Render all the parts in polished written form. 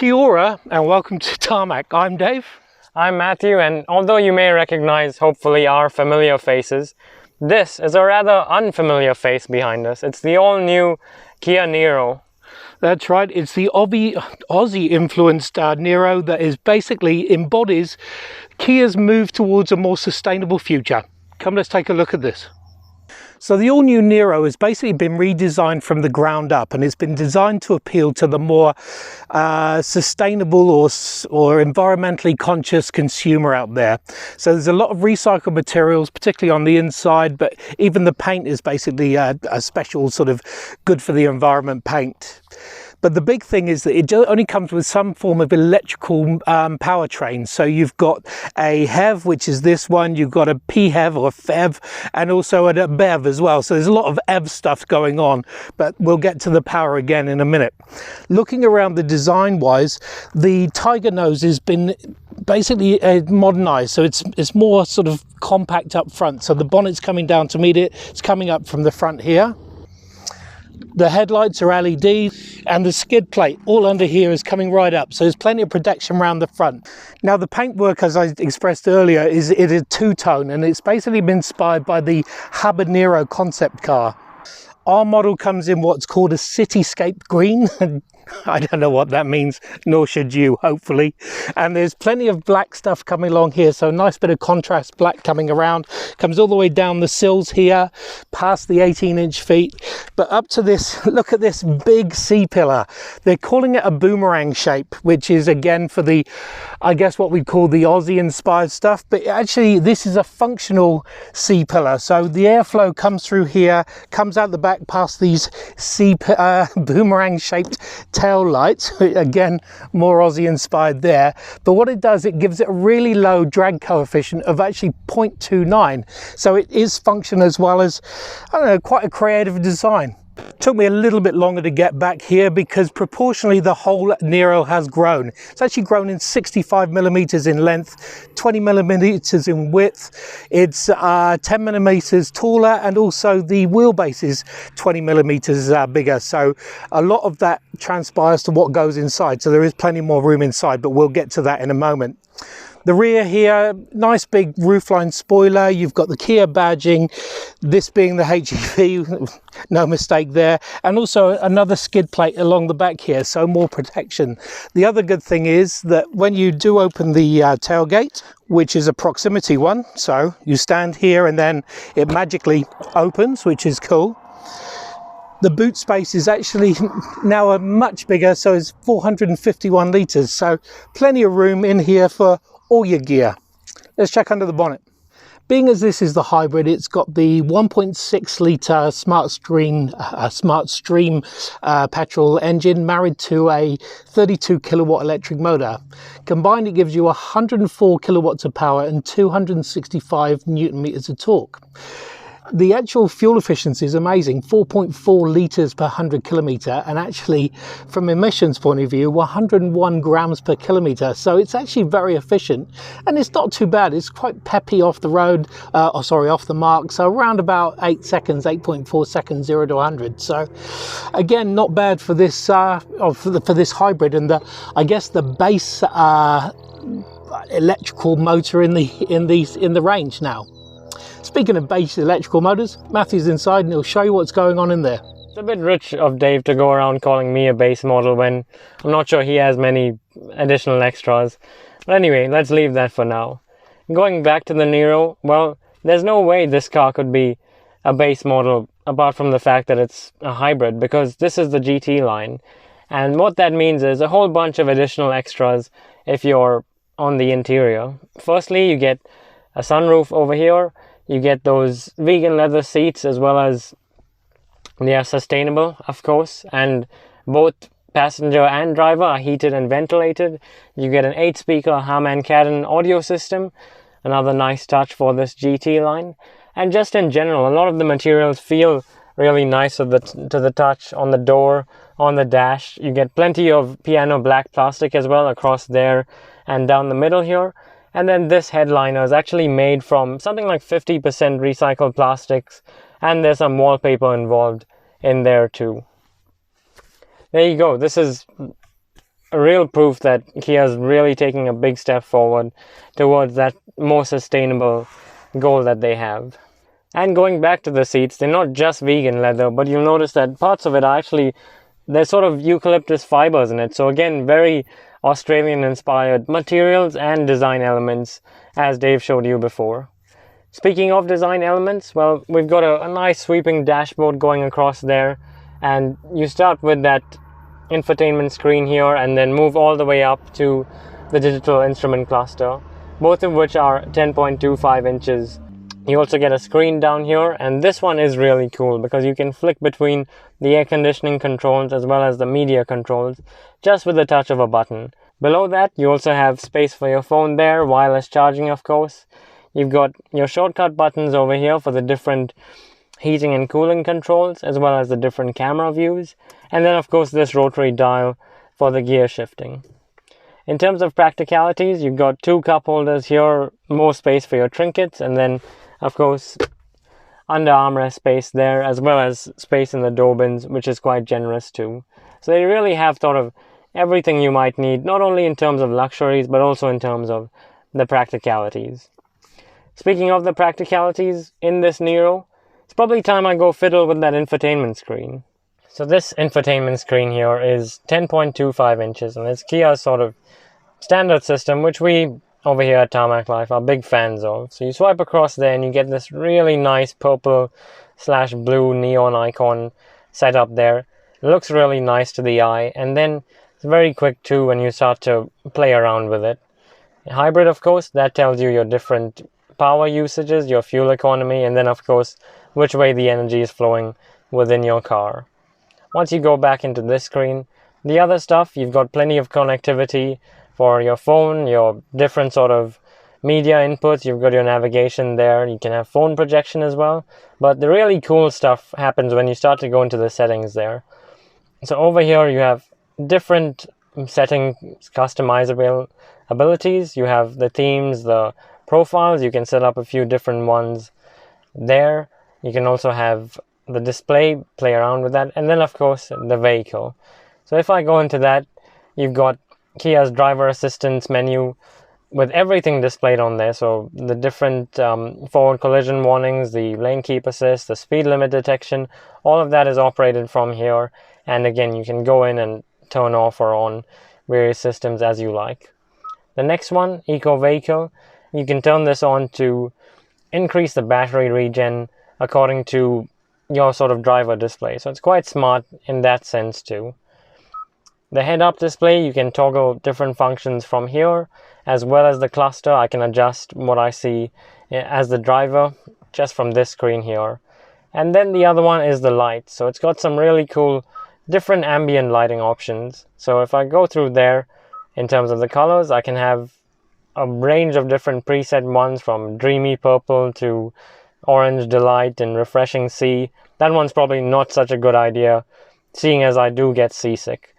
Kia ora and welcome to Tarmac. I'm Dave. I'm Matthew, and although you may recognize, hopefully, our familiar faces, this is a rather unfamiliar face behind us. It's the all-new Kia Niro. That's right, it's the Aussie influenced Nero that is basically embodies Kia's move towards a more sustainable future. Come, let's take a look at this. So the all-new Nero has basically been redesigned from the ground up, and it's been designed to appeal to the more sustainable or environmentally conscious consumer out there. So there's a lot of recycled materials, particularly on the inside, but even the paint is basically a special sort of good for the environment paint. But the big thing is that it only comes with some form of electrical powertrain. So you've got a HEV, which is this one, you've got a PHEV or FEV, and also a BEV as well. So there's a lot of EV stuff going on, but we'll get to the power again in a minute. Looking around the design-wise, the Tiger nose has been basically modernized, so it's more sort of compact up front. So the bonnet's coming down to meet it. It's coming up from the front here. The headlights are LED, and the skid plate all under here is coming right up, so there's plenty of protection around the front. Now the paintwork, as I expressed earlier, it is two-tone, and it's basically been inspired by the Hazza Nero concept car. Our model comes in what's called a cityscape green. I don't know what that means, nor should you, hopefully. And there's plenty of black stuff coming along here, so a nice bit of contrast black coming around. Comes all the way down the sills here, past the 18-inch feet. But up to this, look at this big C-pillar. They're calling it a boomerang shape, which is again for the, I guess what we call the Aussie-inspired stuff. But actually, this is a functional C-pillar. So the airflow comes through here, comes out the back past these boomerang-shaped tail lights, again more Aussie inspired there, but what it does, it gives it a really low drag coefficient of actually 0.29, so it is function as well as, I don't know, quite a creative design. Took me a little bit longer to get back here because proportionally the whole Nero has grown. It's actually grown in 65 millimeters in length, 20 millimeters in width. It's 10 millimeters taller, and also the wheelbase is 20 millimeters bigger. So a lot of that transpires to what goes inside. So there is plenty more room inside, but we'll get to that in a moment. The rear here, nice big roofline spoiler. You've got the Kia badging, this being the HEV, no mistake there. And also another skid plate along the back here, so more protection. The other good thing is that when you do open the tailgate, which is a proximity one, so you stand here and then it magically opens, which is cool. The boot space is actually now a much bigger, so it's 451 litres, so plenty of room in here for all your gear. Let's check under the bonnet. Being as this is the hybrid, it's got the 1.6 litre Smart Stream petrol engine married to a 32 kilowatt electric motor. Combined, it gives you 104 kilowatts of power and 265 newton meters of torque. The actual fuel efficiency is amazing, 4.4 litres per 100 kilometre, and actually from emissions point of view 101 grams per kilometre, so it's actually very efficient and it's not too bad. It's quite peppy off the road, off the mark, so around about 8 seconds, 8.4 seconds 0 to 100. So again, not bad for this for this hybrid, and I guess the base electrical motor in the range now. Speaking of base electrical motors, Matthew's inside and he'll show you what's going on in there. It's a bit rich of Dave to go around calling me a base model when I'm not sure he has many additional extras. But anyway, let's leave that for now. Going back to the Nero, well, there's no way this car could be a base model apart from the fact that it's a hybrid, because this is the GT line. And what that means is a whole bunch of additional extras if you're on the interior. Firstly, you get a sunroof over here. You get those vegan leather seats, as well as they are sustainable, of course, and both passenger and driver are heated and ventilated. You get an 8-speaker Harman Kardon audio system, another nice touch for this GT line. And just in general, a lot of the materials feel really nice to the touch on the door, on the dash. You get plenty of piano black plastic as well across there and down the middle here. And then this headliner is actually made from something like 50% recycled plastics, and there's some wallpaper involved in there too. There you go. This is a real proof that Kia is really taking a big step forward towards that more sustainable goal that they have. And going back to the seats, they're not just vegan leather, but you'll notice that parts of it are actually, there's sort of eucalyptus fibers in it. So again, very Australian inspired materials and design elements, as Dave showed you before. Speaking of design elements, well, we've got a nice sweeping dashboard going across there, and you start with that infotainment screen here and then move all the way up to the digital instrument cluster, both of which are 10.25 inches. You also get a screen down here, and this one is really cool because you can flick between the air conditioning controls as well as the media controls just with the touch of a button. Below that, you also have space for your phone there, wireless charging of course. You've got your shortcut buttons over here for the different heating and cooling controls, as well as the different camera views. And then of course this rotary dial for the gear shifting. In terms of practicalities, you've got 2 cup holders here, more space for your trinkets, and then of course under armrest space there, as well as space in the door bins, which is quite generous too. So they really have thought of everything you might need, not only in terms of luxuries, but also in terms of the practicalities. Speaking of the practicalities in this Nero, it's probably time I go fiddle with that infotainment screen. So this infotainment screen here is 10.25 inches, and it's Kia's sort of standard system, which we over here at Tarmac Life are big fans of. So you swipe across there and you get this really nice purple/blue neon icon set up there. It looks really nice to the eye, and then it's very quick too when you start to play around with it. Hybrid, of course, that tells you your different power usages, your fuel economy, and then of course which way the energy is flowing within your car. Once you go back into this screen, the other stuff, you've got plenty of connectivity for your phone, your different sort of media inputs. You've got your navigation there. You can have phone projection as well. But the really cool stuff happens when you start to go into the settings there. So over here you have different setting customizable abilities. You have the themes, the profiles. You can set up a few different ones there. You can also have the display, play around with that, and then of course the vehicle. So if I go into that, you've got Kia's driver assistance menu with everything displayed on there. So the different forward collision warnings, the lane keep assist, the speed limit detection, all of that is operated from here. And again, you can go in and turn off or on various systems as you like. The next one, Eco Vehicle, you can turn this on to increase the battery regen according to your sort of driver display. So it's quite smart in that sense too. The head-up display, you can toggle different functions from here, as well as the cluster. I can adjust what I see as the driver just from this screen here. And then the other one is the lights. So it's got some really cool different ambient lighting options. So if I go through there, in terms of the colors, I can have a range of different preset ones from dreamy purple to orange delight and refreshing sea. That one's probably not such a good idea, seeing as I do get seasick.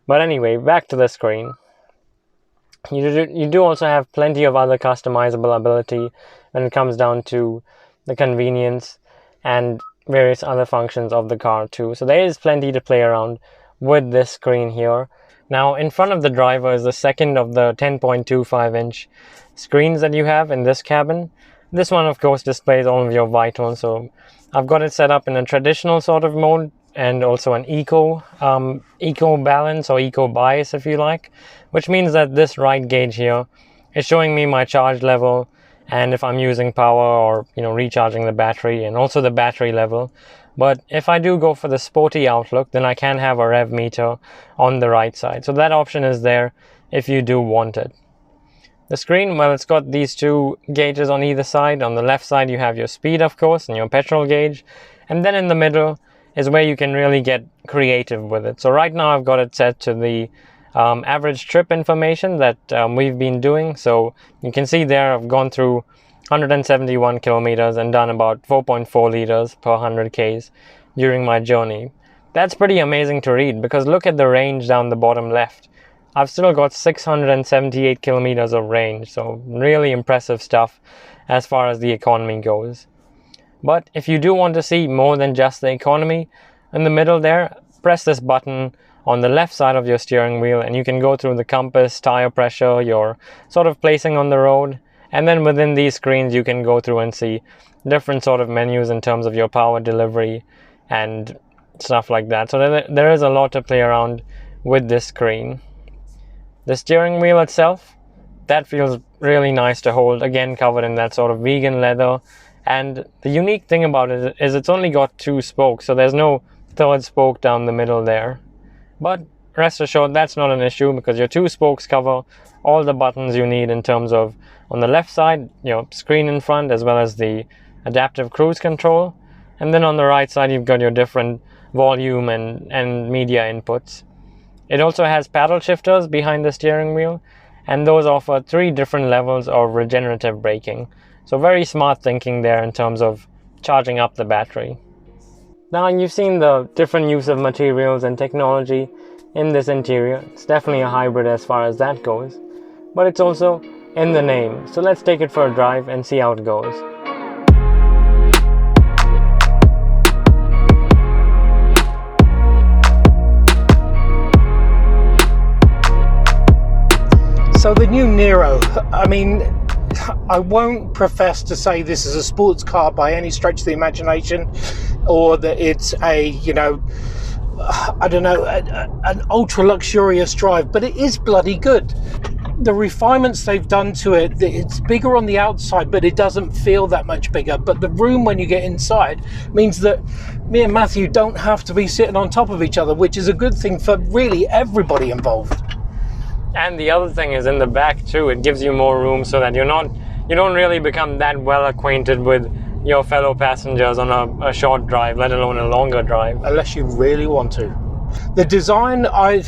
But anyway, back to the screen. You do also have plenty of other customizable ability when it comes down to the convenience and various other functions of the car too. So there is plenty to play around with this screen here. Now in front of the driver is the second of the 10.25 inch screens that you have in this cabin. This one of course displays all of your vitals. So I've got it set up in a traditional sort of mode and also an eco balance or eco bias if you like, which means that this right gauge here is showing me my charge level and if I'm using power or recharging the battery, and also the battery level. But if I do go for the sporty outlook, then I can have a rev meter on the right side. So that option is there if you do want it. The screen, well, it's got these two gauges on either side. On the left side you have your speed of course and your petrol gauge, and then in the middle is where you can really get creative with it. So right now I've got it set to the average trip information that we've been doing. So you can see there I've gone through 171 kilometers and done about 4.4 liters per 100 Ks during my journey. That's pretty amazing to read because look at the range down the bottom left. I've still got 678 kilometers of range, so really impressive stuff as far as the economy goes. But if you do want to see more than just the economy, in the middle there, press this button on the left side of your steering wheel, and you can go through the compass, tire pressure, your sort of placing on the road. And then within these screens, you can go through and see different sort of menus in terms of your power delivery and stuff like that. So there is a lot to play around with this screen. The steering wheel itself, that feels really nice to hold, again covered in that sort of vegan leather. And the unique thing about it is it's only got 2 spokes, so there's no third spoke down the middle there. But rest assured, that's not an issue, because your 2 spokes cover all the buttons you need in terms of, on the left side, your screen in front, as well as the adaptive cruise control. And then on the right side, you've got your different volume and media inputs. It also has paddle shifters behind the steering wheel, and those offer 3 different levels of regenerative braking. So very smart thinking there in terms of charging up the battery. Now you've seen the different use of materials and technology in this interior. It's definitely a hybrid as far as that goes, but it's also in the name. So let's take it for a drive and see how it goes. So the new Nero, I mean, I won't profess to say this is a sports car by any stretch of the imagination, or that it's a, you know, I don't know, an ultra luxurious drive, but it is bloody good. The refinements they've done to it, it's bigger on the outside, but it doesn't feel that much bigger. But the room when you get inside means that me and Matthew don't have to be sitting on top of each other, which is a good thing for really everybody involved. And the other thing is in the back too, it gives you more room so that you don't really become that well acquainted with your fellow passengers on a short drive, let alone a longer drive. Unless you really want to. The design, I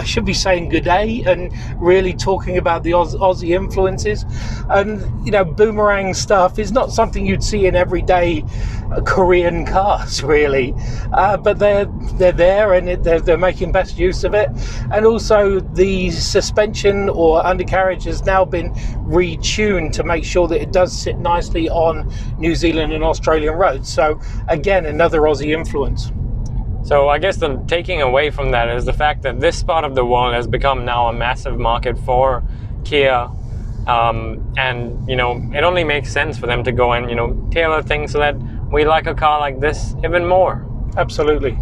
should be saying good day and really talking about the Aussie influences, and you know, boomerang stuff is not something you'd see in everyday Korean cars really, but they're there, and they're making best use of it. And also the suspension or undercarriage has now been retuned to make sure that it does sit nicely on New Zealand and Australian roads. So again, another Aussie influence. So I guess the taking away from that is the fact that this part of the world has become now a massive market for Kia, and you know, it only makes sense for them to go and, you know, tailor things so that we like a car like this even more. Absolutely.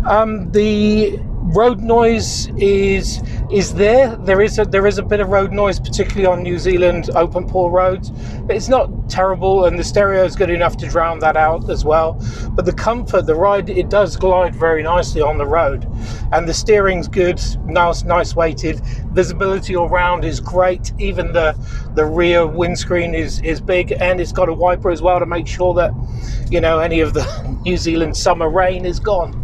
The road noise is there. There is a bit of road noise, particularly on New Zealand open pore roads, but it's not terrible, and the stereo is good enough to drown that out as well. But the comfort, the ride, it does glide very nicely on the road, and the steering's good, nice weighted. Visibility all round is great. Even the rear windscreen is big, and it's got a wiper as well to make sure that, you know, any of the New Zealand summer rain is gone.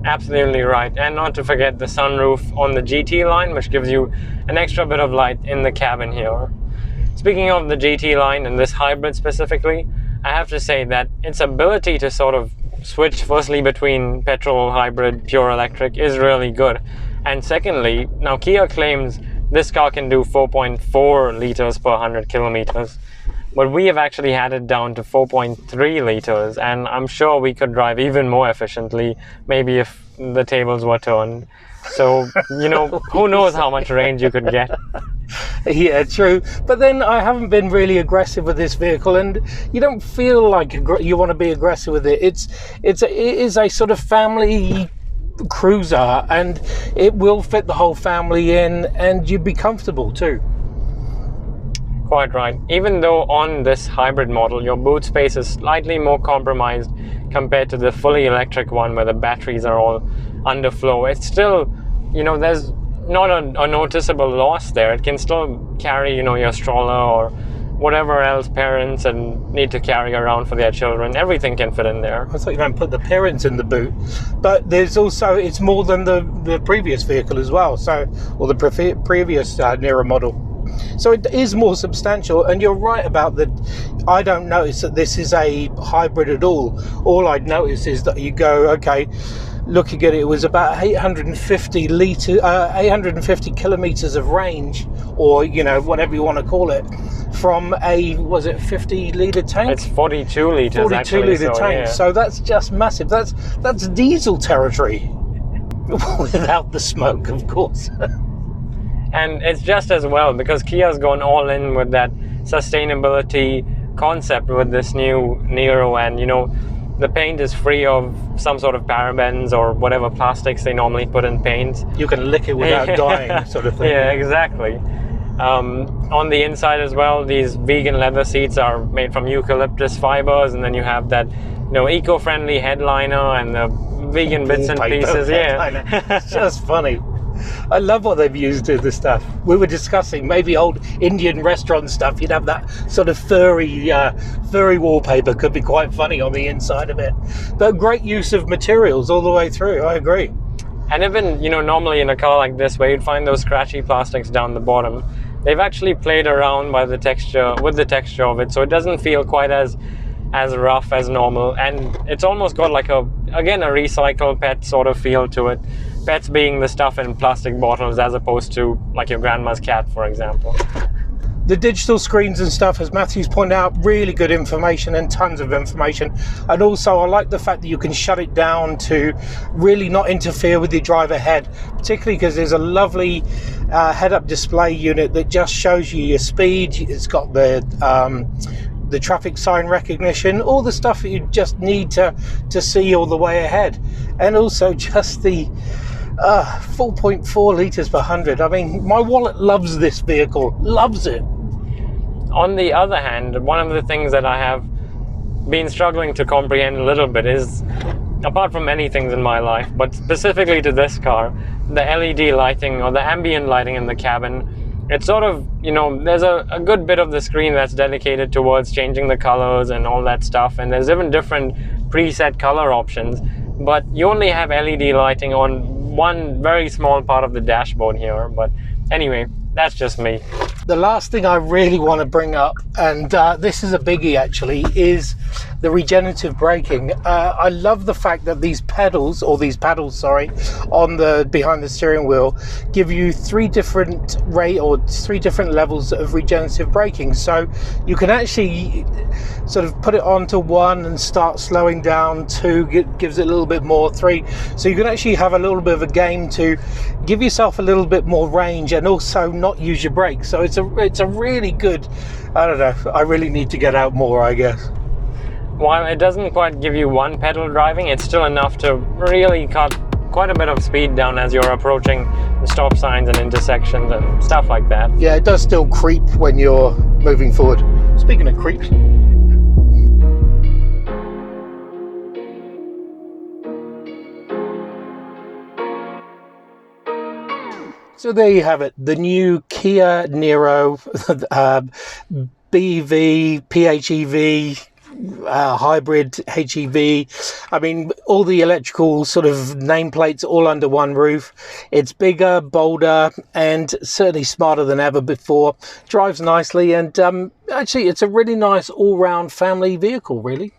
Absolutely right. And not to forget the sunroof on the GT line, which gives you an extra bit of light in the cabin here. Speaking of the GT line and this hybrid specifically, I have to say that its ability to sort of switch firstly between petrol, hybrid, pure electric is really good. And secondly, now Kia claims this car can do 4.4 liters per 100 kilometers. But we have actually had it down to 4.3 liters, and I'm sure we could drive even more efficiently, maybe if the tables were turned. So, you know, who knows how much range you could get. Yeah, true. But then I haven't been really aggressive with this vehicle, and you don't feel like you want to be aggressive with it. It is a sort of family cruiser, and it will fit the whole family in, and you'd be comfortable too. Quite right. Even though on this hybrid model your boot space is slightly more compromised compared to the fully electric one where the batteries are all underflow, it's still, you know, there's not a noticeable loss there. It can still carry, you know, your stroller or whatever else parents and need to carry around for their children. Everything can fit in there. I thought you meant put the parents in the boot, but there's also, it's more than the previous vehicle as well, so, or the previous Nero model. So it is more substantial, and you're right about that. I don't notice that this is a hybrid at all. All I'd notice is that you go, okay, looking at it, it was about 850 kilometers of range, or, you know, whatever you want to call it, from a, was it 50 litre tank? It's 42 litres 42 actually. litre tank, yeah. So that's just massive. That's diesel territory. Without the smoke, of course. And it's just as well because Kia's gone all in with that sustainability concept with this new Nero, and the paint is free of some sort of parabens or whatever plastics they normally put in paint. You can lick it without dying, sort of thing. Yeah, exactly. On the inside as well, these vegan leather seats are made from eucalyptus fibers, and then you have that eco-friendly headliner and the vegan bits and pieces. Yeah. It's just funny. I love what they've used in this stuff. We were discussing maybe old Indian restaurant stuff. You'd have that sort of furry wallpaper. Could be quite funny on the inside of it. But great use of materials all the way through. I agree. And even normally in a car like this, where you'd find those scratchy plastics down the bottom, they've actually played around with the texture of it, so it doesn't feel quite as rough as normal, and it's almost got like a recycled pet sort of feel to it. Pets being the stuff in plastic bottles as opposed to like your grandma's cat, for example. The digital screens and stuff, as Matthew's pointed out, really good information and tons of information. And also I like the fact that you can shut it down to really not interfere with your driver head, particularly because there's a lovely head-up display unit that just shows you your speed. It's got the traffic sign recognition, all the stuff that you just need to see all the way ahead. And also just the 4.4 litres per 100. I mean, my wallet loves this vehicle, loves it. On the other hand, one of the things that I have been struggling to comprehend a little bit is, apart from many things in my life, but specifically to this car, the LED lighting or the ambient lighting in the cabin. It's sort of, there's a good bit of the screen that's dedicated towards changing the colors and all that stuff, and there's even different preset color options, but you only have LED lighting on one very small part of the dashboard here. But anyway, that's just me. The last thing I really want to bring up, and this is a biggie actually, is the regenerative braking. I love the fact that these paddles, on the behind the steering wheel, give you three different levels of regenerative braking. So you can actually sort of put it onto 1 and start slowing down. 2 gives it a little bit more. 3, so you can actually have a little bit of a game to give yourself a little bit more range and also not use your brakes. So it's a really good, I don't know, I really need to get out more, I guess. While it doesn't quite give you one pedal driving, it's still enough to really cut quite a bit of speed down as you're approaching the stop signs and intersections and stuff like that. Yeah, it does still creep when you're moving forward. Speaking of creeps, so there you have it, the new Kia Niro BEV, PHEV, hybrid HEV. I mean, all the electrical sort of nameplates all under one roof. It's bigger, bolder, and certainly smarter than ever before. Drives nicely, and actually it's a really nice all-round family vehicle, really.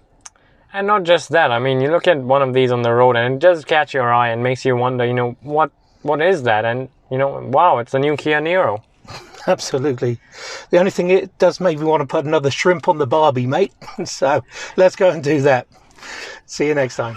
And not just that, I mean, you look at one of these on the road and it does catch your eye and makes you wonder, what is that? And wow, it's a new Kia Niro. Absolutely. The only thing it does make me want to put another shrimp on the Barbie, mate. So let's go and do that. See you next time.